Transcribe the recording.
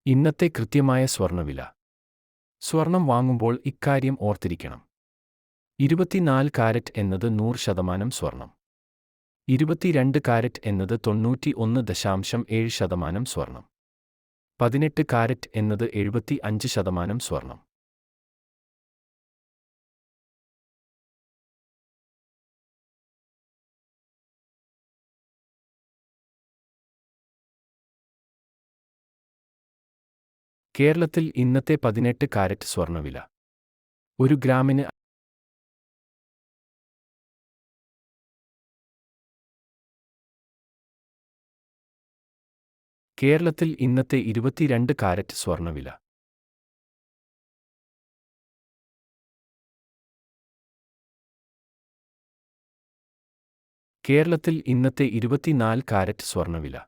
ഇന്നത്തെ കൃത്യമായ സ്വർണ്ണവില. സ്വർണം വാങ്ങുമ്പോൾ ഇക്കാര്യം ഓർത്തിരിക്കണം. 24 കാരറ്റ് എന്നത് 100% സ്വർണം. 22 കാരറ്റ് എന്നത് 91.7% സ്വർണം. 18 കാരറ്റ് എന്നത് 75% സ്വർണം. കേരളത്തിൽ ഇന്നത്തെ 18 കാരറ്റ് സ്വർണ്ണവില. ഒരു ഗ്രാമിന് കേരളത്തിൽ ഇന്നത്തെ 22 കാരറ്റ് സ്വർണ്ണവില. കേരളത്തിൽ ഇന്നത്തെ 24 കാരറ്റ് സ്വർണ്ണവില.